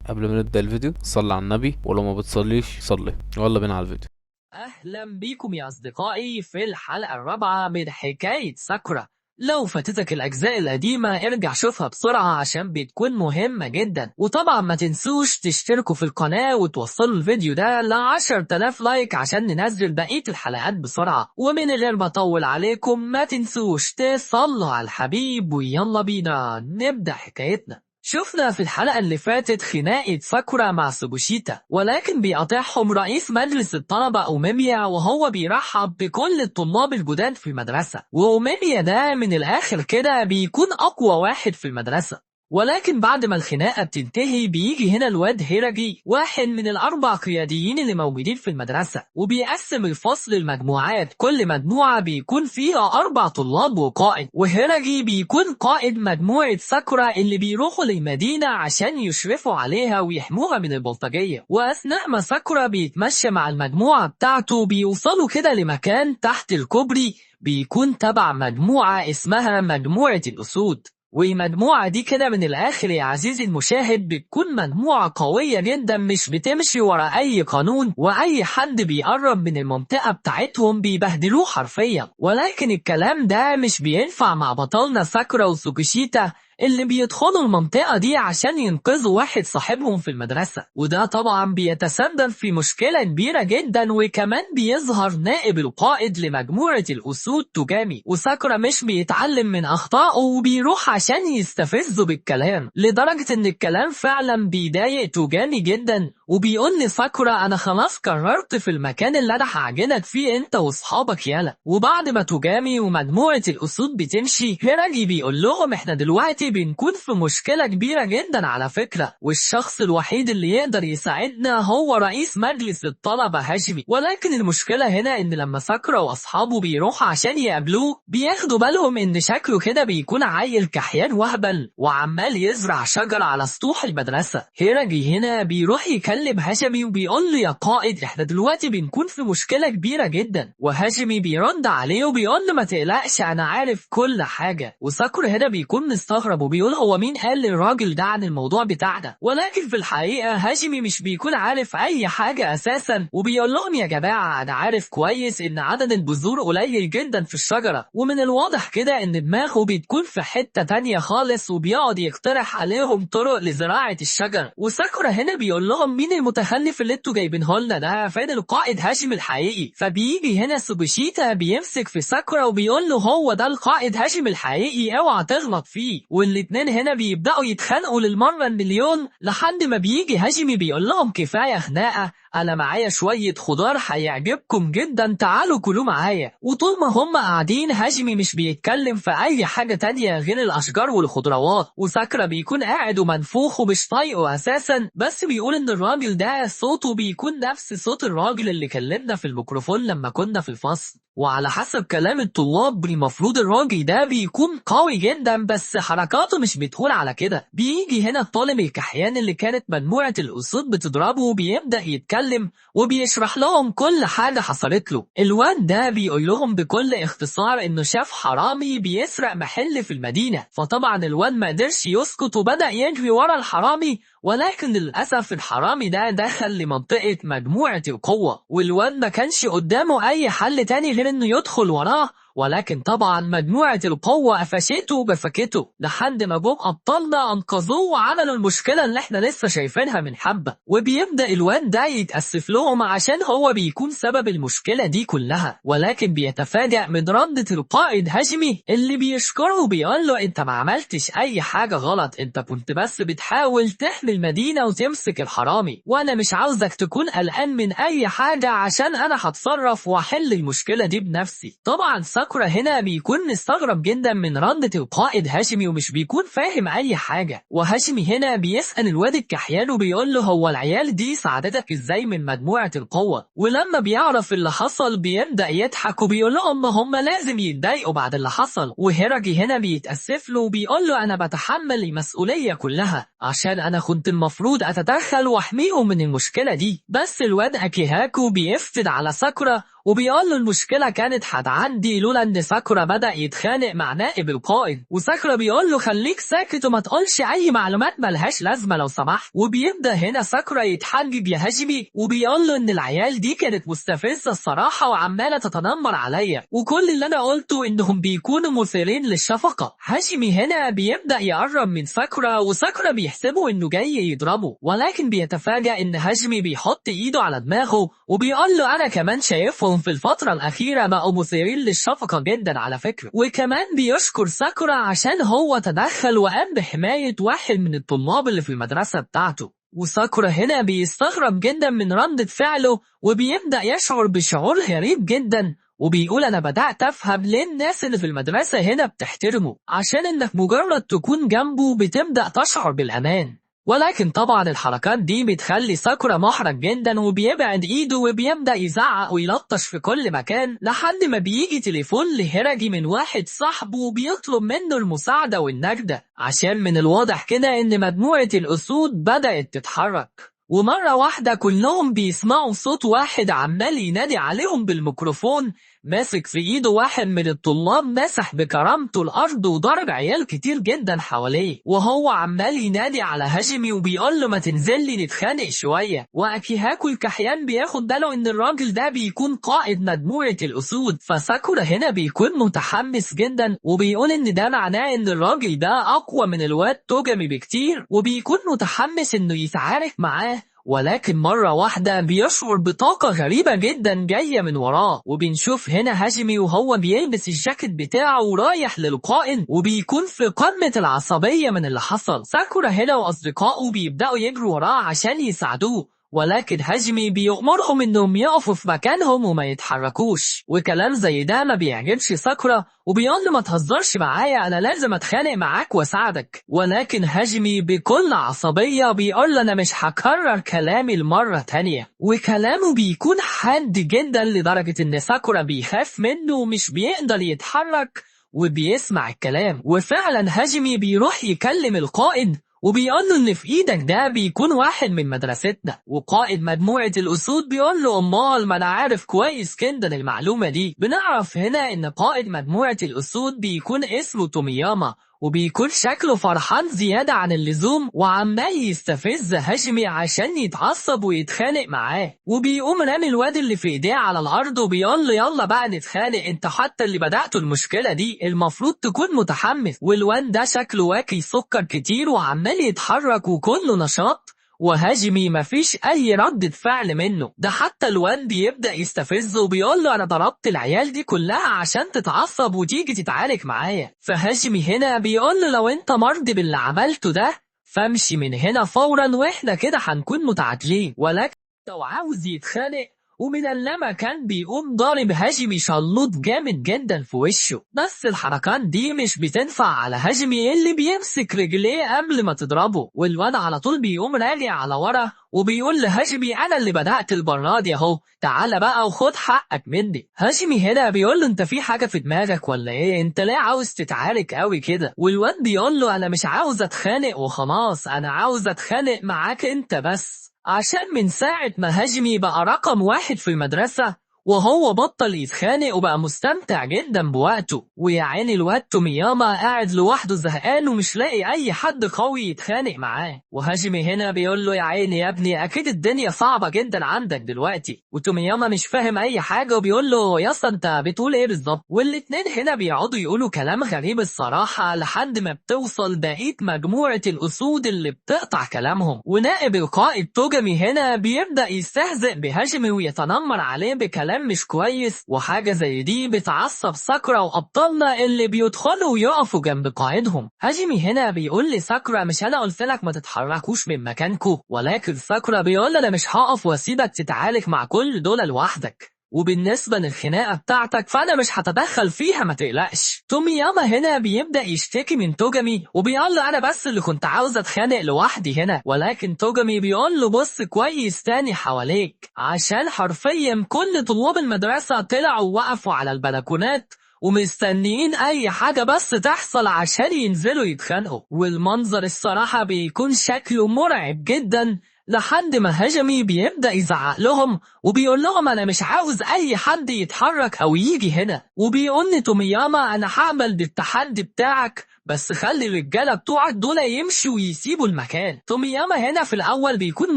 قبل ما نبدأ الفيديو صلي على النبي، ولو ما بتصليش صلي. يلا بينا على الفيديو. أهلا بيكم يا أصدقائي في الحلقة الرابعة من حكاية ساكورا. لو فاتتك الأجزاء القديمة ارجع شوفها بسرعة عشان بتكون مهمة جدا، وطبعا ما تنسوش تشتركوا في القناة وتوصلوا الفيديو ده ل10,000 لايك عشان ننزل بقية الحلقات بسرعة. ومن غير ما أطول عليكم ما تنسوش تصلوا على الحبيب، ويلا بينا نبدأ حكايتنا. شفنا في الحلقة اللي فاتت خناقة ساكورا مع سوبوشيتا، ولكن بيقاطعهم رئيس مجلس الطلبة أوميميا وهو بيرحب بكل الطلاب الجداد في المدرسة. وأوميميا ده من الآخر كده بيكون أقوى واحد في المدرسة. ولكن بعد ما الخناقة بتنتهي بيجي هنا الواد هيراجي، واحد من ال4 قياديين اللي موجودين في المدرسة، وبيقسم الفصل لمجموعات، كل مجموعة بيكون فيها 4 طلاب وقائد، وهيراجي بيكون قائد مجموعة ساكورا اللي بيروحوا للمدينة عشان يشرفوا عليها ويحموها من البلطجية. وأثناء ما ساكورا بيتمشى مع المجموعة بتاعته بيوصلوا كده لمكان تحت الكوبري بيكون تبع مجموعة اسمها مجموعة الأسود. والمجموعة دي كده من الآخر يا عزيزي المشاهد بتكون مجموعة قوية جدا، مش بتمشي ورا أي قانون، وأي حد بيقرب من المنطقة بتاعتهم بيبهدلوه حرفيا. ولكن الكلام ده مش بينفع مع بطلنا ساكورا وسوكوشيتا اللي بيدخلوا المنطقة دي عشان ينقذوا واحد صاحبهم في المدرسة، وده طبعا بيتسبب في مشكلة كبيرة جدا. وكمان بيظهر نائب القائد لمجموعة الأسود توجامي، وساكورا مش بيتعلم من أخطائه وبيروح عشان يستفزه بالكلام، لدرجة إن الكلام فعلا بيضايق توجامي جدا. وبيقول لساكورا أنا خلاص قررت في المكان اللي أنا هعجنك فيه أنت وصحابك يالا. وبعد ما توجامي ومجموعة الأسود بتمشي، هيراجي بيقول لهم إحنا دلوقتي بنكون في مشكلة كبيرة جدا على فكرة، والشخص الوحيد اللي يقدر يساعدنا هو رئيس مجلس الطلبة هاشمي. ولكن المشكلة هنا إن لما ساكورا وأصحابه بيروحوا عشان يقابلوه بياخدوا بالهم إن شكله كده بيكون عيل كحيان وهبل وعمال يزرع شجر على سطوح المدرسة. هيراجي هنا بيروح يكلم هاشمي وبيقول له يا قائد احنا دلوقتي بنكون في مشكلة كبيرة جدا، وهاشمي بيرد عليه وبيقول له ما تقلقش انا عارف كل حاجة. وساكورا هنا بيكون مستغرب وبيقول هو مين قال للراجل ده عن الموضوع بتاعنا؟ ولكن في الحقيقة هاشمي مش بيكون عارف اي حاجة اساسا، وبيقول لهم يا جماعة انا عارف كويس ان عدد البذور قليل جدا في الشجرة، ومن الواضح كده ان دماغه بتكون في حتة تانية خالص، وبيقعد يقترح عليهم طرق لزراعة الشجر. وساكورا هنا بيقول لهم مين المتخلف اللي انتوا جايبينه لنا ده؟ فين القائد هاشمي الحقيقي؟ فبيجي هنا سوبوشيتا بيمسك في ساكورا وبيقول له هو ده القائد هاشمي الحقيقي، اوعى تغلط فيه. والاتنين هنا بيبدأوا يتخانقوا للمرة المليون، لحد ما بيجي هاشمي بيقول لهم كفاية خناقة، انا معايا شوية خضار هيعجبكم جدا تعالوا كلوا معايا. وطول ما هم قاعدين هاشمي مش بيتكلم في اي حاجة تانية غير الاشجار والخضروات، وساكورا بيكون قاعد ومنفوخ ومش طايقه اساسا، بس بيقول ان الراجل ده صوته بيكون نفس صوت الراجل اللي كلمنا في الميكروفون لما كنا في الفصل. وعلى حسب كلام الطلاب المفروض الراجل ده بيكون قوي جدا، بس حركاته مش بتقول على كده. بيجي هنا الطالب الكحيان اللي كانت مجموعة الأسود بتضربه وبيبدأ يتكلم وبيشرح لهم كل حاجة حصلت له. الواد ده بيقول لهم بكل اختصار انه شاف حرامي بيسرق محل في المدينة، فطبعا الواد ما قدرش يسكت وبدأ يجري ورا الحرامي. ولكن للأسف الحرامي ده دخل لمنطقة مجموعة القوة، والواد ما كانش قدامه أي حل تاني غير إنه يدخل وراه. ولكن طبعا مجموعة القوة قفشته وبفكته لحد ما جم أبطالنا أنقذوه وعملوا المشكلة اللي احنا لسه شايفينها من حبة. وبيبدأ الواد ده يتأسف لهم عشان هو بيكون سبب المشكلة دي كلها، ولكن بيتفاجأ من ردة القائد هاشمي اللي بيشكره وبيقول له انت ما عملتش أي حاجة غلط، انت كنت بس بتحاول تحمي المدينة وتمسك الحرامي، وأنا مش عاوزك تكون قلقان من أي حاجة عشان أنا هتصرف وأحل المشكلة دي بنفسي. طبعا ساكورا هنا بيكون مستغرب جدا من ردة القائد هاشمي ومش بيكون فاهم أي حاجة. وهاشمي هنا بيسأل الواد الكحيان وبيقول له هو العيال دي ساعدتك ازاي من مجموعة القوة؟ ولما بيعرف اللي حصل بيبدأ يضحك وبيقول لهم هم لازم يتضايقوا بعد اللي حصل. وهيراجي هنا بيتأسف له وبيقول له أنا بتحمل المسؤولية كلها عشان أنا كنت المفروض أتدخل وأحميهم من المشكلة دي. بس الواد أكيهاكو بيفسد على ساكورا وبيقول له المشكلة كانت هتعدي لولا ان ساكورا بدأ يتخانق مع نائب القائد، وساكورا بيقول له خليك ساكت وما تقولش اي معلومات ملهاش لازمة لو سمحت. وبيبدأ هنا ساكورا يتحجج يا هاجمي وبيقول له ان العيال دي كانت مستفزة الصراحة وعمالة تتنمر عليا، وكل اللي انا قلته انهم بيكونوا مثيرين للشفقة. هاجمي هنا بيبدأ يقرب من ساكورا وساكورا بيحسبه انه جاي يضربه، ولكن بيتفاجأ ان هاجمي بيحط ايده على دماغه وبيقول له انا كمان شايفهم في الفترة الأخيرة بقوا مثيرين للشفقة جدا على فكرة. وكمان بيشكر ساكورا عشان هو تدخل وقام بحماية واحد من الطلاب اللي في المدرسة بتاعته. وساكورا هنا بيستغرب جدا من ردة فعله وبيبدأ يشعر بشعور غريب جدا، وبيقول أنا بدأت أفهم ليه الناس اللي في المدرسة هنا بتحترمه، عشان إنك مجرد تكون جنبه بتبدأ تشعر بالأمان. ولكن طبعا الحركات دي بتخلي ساكورا محرج جدا وبيبعد ايده وبيبدأ يزعق ويلطش في كل مكان لحد ما بيجي تليفون لهيراجي من واحد صاحبه وبيطلب منه المساعدة والنجدة، عشان من الواضح كده ان مجموعة الأسود بدأت تتحرك. ومرة واحدة كلهم بيسمعوا صوت واحد عمال ينادي عليهم بالميكروفون، ماسك في ايده واحد من الطلاب مسح بكرامته الارض وضرب عيال كتير جدا حواليه، وهو عمال ينادي على هاجمي وبيقول له ما تنزل لي نتخانق شويه. واكيهاكو الكحيان بياخد باله ان الراجل ده بيكون قائد مجموعه الاسود، فساكورا هنا بيكون متحمس جدا وبيقول ان ده معناه ان الراجل ده اقوى من الواد توجامي بكتير، وبيكون متحمس انه يتعارك معاه. ولكن مرة واحدة بيشعر بطاقة غريبة جدا جاية من وراه، وبنشوف هنا هاجمي وهو بيلبس الجاكيت بتاعه ورايح للقائد وبيكون في قمة العصبية من اللي حصل. ساكورا هنا وأصدقائه بيبدأوا يجروا وراه عشان يساعدوه، ولكن هاجمي بيأمرهم انهم يقفوا في مكانهم وما يتحركوش، وكلام زي ده ما بيعجبش ساكورا وبيقول له ما تهزرش معايا انا لازم اتخانق معاك واساعدك. ولكن هاجمي بكل عصبية بيقول له انا مش هكرر كلامي المرة تانية، وكلامه بيكون حاد جدا لدرجة ان ساكورا بيخاف منه ومش بيقدر يتحرك وبيسمع الكلام. وفعلا هاجمي بيروح يكلم القائد وبيقول له ان في ايدك ده بيكون واحد من مدرستنا، وقائد مجموعة الاسود بيقول له امال ما انا عارف كويس جدا المعلومة دي. بنعرف هنا ان قائد مجموعة الاسود بيكون اسمه تومياما، وبيكون شكله فرحان زيادة عن اللزوم وعمال يستفز هاجمي عشان يتعصب ويتخانق معاه، وبيقوم رامي الواد اللي في ايديه على الارض وبيقول له يلا بقى نتخانق، انت حتى اللي بدأته المشكلة دي المفروض تكون متحمس. والواد ده شكله واكل سكر كتير وعمال يتحرك وكله نشاط، وهاجمي مفيش اي ردة فعل منه. ده حتى الواد بيبدأ يستفزه وبيقول له انا ضربت العيال دي كلها عشان تتعصب وتيجي تتعارك معايا. فهاجمي هنا بيقول له لو انت مرضي باللي عملته ده فامشي من هنا فورا واحنا كده هنكون متعادلين. ولكن لو عاوز يتخانق ومن اللما كان بيقوم ضارب هاجمي شلوط جامد جدا في وشه، بس الحركات دي مش بتنفع على هاجمي اللي بيمسك رجليه قبل ما تضربه، والواد على طول بيقوم راجع على ورا وبيقول لهاجمي انا اللي بدأت المرة دي اهو، تعالى بقى وخد حقك مني. هاجمي هنا بيقول له انت في حاجة في دماغك ولا ايه؟ انت ليه عاوز تتعارك قوي كده؟ والواد بيقول له انا مش عاوز اتخانق وخلاص، انا عاوز اتخانق معاك انت بس، عشان من ساعة ما هاجمي بقى رقم واحد في المدرسة وهو بطل يتخانق وبقى مستمتع جدا بوقته. ويا عيني الواد تومياما قاعد لوحده زهقان ومش لاقي اي حد قوي يتخانق معاه. وهاجمي هنا بيقول له يا عيني يا ابني اكيد الدنيا صعبة جدا عندك دلوقتي. وتومياما مش فاهم اي حاجة وبيقول له يا اسطى انت بتقول ايه بالظبط؟ والاتنين هنا بيقعدوا يقولوا كلام غريب الصراحة لحد ما بتوصل بقية مجموعة الاسود اللي بتقطع كلامهم. ونائب القائد توجامي هنا بيبدأ يستهزئ بهاجمي ويتنمر عليه بكلام مش كويس، وحاجة زي دي بتعصب ساكورا وأبطالنا اللي بيدخلوا ويقفوا جنب قائدهم. هاجمي هنا بيقول لساكورا مش أنا قلت لك ما تتحركوش من مكانكو؟ ولكن ساكورا بيقول أنا مش هقف واسيبك تتعارك مع كل دول لوحدك، وبالنسبة للخناقة بتاعتك فأنا مش هتدخل فيها ما تقلقش. تومياما هنا بيبدأ يشتكي من توجامي وبيقول له أنا بس اللي كنت عاوز أتخانق لوحدي هنا، ولكن توجامي بيقول له بص كويس تاني حواليك، عشان حرفيا كل طلاب المدرسة طلعوا ووقفوا على البلكونات ومستنيين أي حاجة بس تحصل عشان ينزلوا يتخانقوا. والمنظر الصراحة بيكون شكله مرعب جدا لحد ما هاجمي بيبدأ يزعق لهم وبيقول لهم أنا مش عاوز أي حد يتحرك أو يجي هنا، وبيقول لتومياما أنا هعمل بالتحدي بتاعك بس خلي الرجالة بتوعك دول يمشوا ويسيبوا المكان. تومياما هنا في الأول بيكون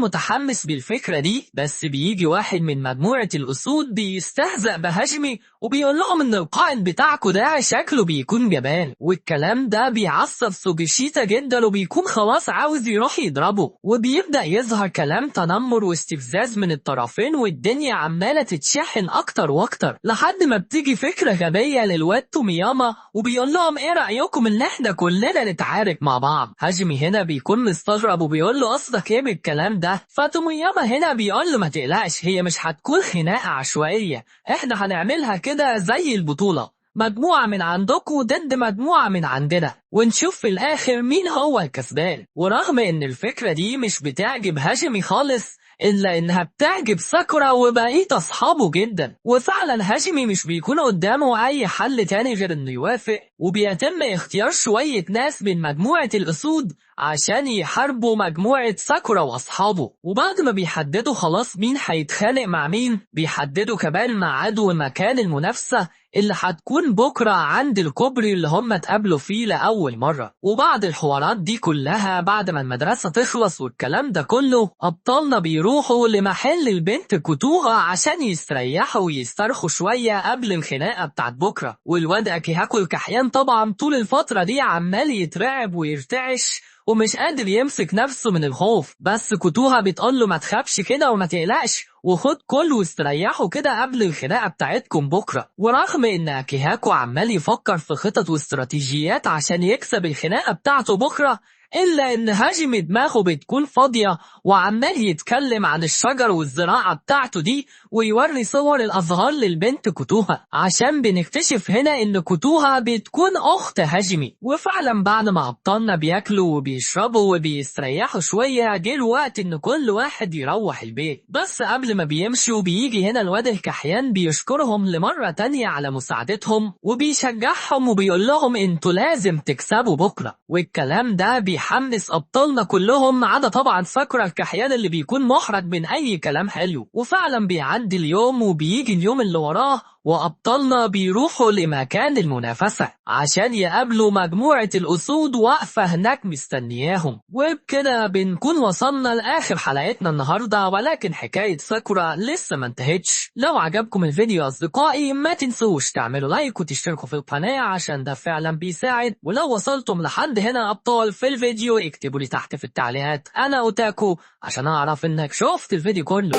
متحمس بالفكرة دي، بس بيجي واحد من مجموعة الأسود بيستهزأ بهاجمي وبيقول لهم إن القائد بتاعكوا ده شكله بيكون جبان، والكلام ده بيعصب سوجيشيتا جدا وبيكون خلاص عاوز يروح يضربه، وبيبدأ يظهر كلام تنمر واستفزاز من الطرفين والدنيا عمالة تتشحن أكتر وأكتر، لحد ما بتيجي فكرة غبية للواد تومياما وبيقول لهم إيه رأيكم إن إحنا كلنا نتعارك مع بعض. هاجمي هنا بيكون مستغرب وبيقول له قصدك إيه بالكلام ده؟ فتومياما هنا بيقول له ما تقلقش، هي مش هتكون خناقة عشوائية، إحنا هنعملها كده زي البطولة، مجموعة من عندكم ضد مجموعة من عندنا، ونشوف في الآخر مين هو الكسبان. ورغم إن الفكرة دي مش بتعجب هاجمي خالص، إلا إنها بتعجب ساكورا وبقية أصحابه جدا، وفعلا هاجمي مش بيكون قدامه أي حل تاني غير إنه يوافق، وبيتم اختيار شوية ناس من مجموعة الأسود عشان يحاربوا مجموعة ساكورا وأصحابه. وبعد ما بيحددوا خلاص مين هيتخانق مع مين، بيحددوا كمان ميعاد ومكان المنافسة اللي هتكون بكرة عند الكوبري اللي هم اتقابلوا فيه لأول مرة. وبعد الحوارات دي كلها، بعد ما المدرسة تخلص والكلام ده كله، أبطالنا بيروحوا لمحل البنت كوتوها عشان يستريحوا ويسترخوا شوية قبل الخناقة بتاعت بكرة. والواد أكيهاكو الكحيان طبعا طول الفترة دي عمال يترعب ويرتعش ومش قادر يمسك نفسه من الخوف، بس كوتوها بتقوله ما تخافش كده وما تقلقش وخد كل واستريحوا كده قبل الخناقة بتاعتكم بكرة. ورغم ان اكيهاكو عمال يفكر في خطط واستراتيجيات عشان يكسب الخناقة بتاعته بكرة، إلا إن هاجمي دماغه بتكون فاضية وعمال يتكلم عن الشجر والزراعة بتاعته دي ويوري صور الأزهار للبنت كوتوها، عشان بنكتشف هنا إن كوتوها بتكون أخت هاجمي. وفعلا بعد ما أبطالنا بياكلوا وبيشربوا وبيستريحوا شوية، جه الوقت إن كل واحد يروح البيت، بس قبل ما بيمشوا بيجي هنا الواد الكحيان بيشكرهم لمرة تانية على مساعدتهم وبيشجعهم وبيقول لهم انتوا لازم تكسبوا بكرة. والكلام ده بيحمس أبطالنا كلهم ما عدا طبعا ساكورا الكحيان اللي بيكون محرج من أي كلام حلو. وفعلا بيعدي اليوم وبيجي اليوم اللي وراه، وأبطالنا بيروحوا لمكان المنافسة عشان يقابلوا مجموعة الأسود واقفة هناك مستنياهم. وبكده بنكون وصلنا لآخر حلقتنا النهاردة، ولكن حكاية ساكورا لسه ما انتهتش. لو عجبكم الفيديو أصدقائي ما تنسوش تعملوا لايك وتشتركوا في القناة عشان ده فعلا بيساعد. ولو وصلتم لحد هنا أبطال في الفيديو اكتبوا لي تحت في التعليقات أنا أوتاكو عشان أعرف إنك شفت الفيديو كله.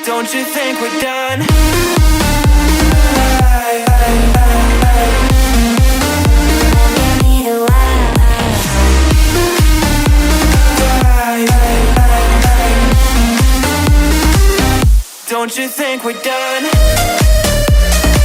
Don't you think we're done? Don't you think we're done?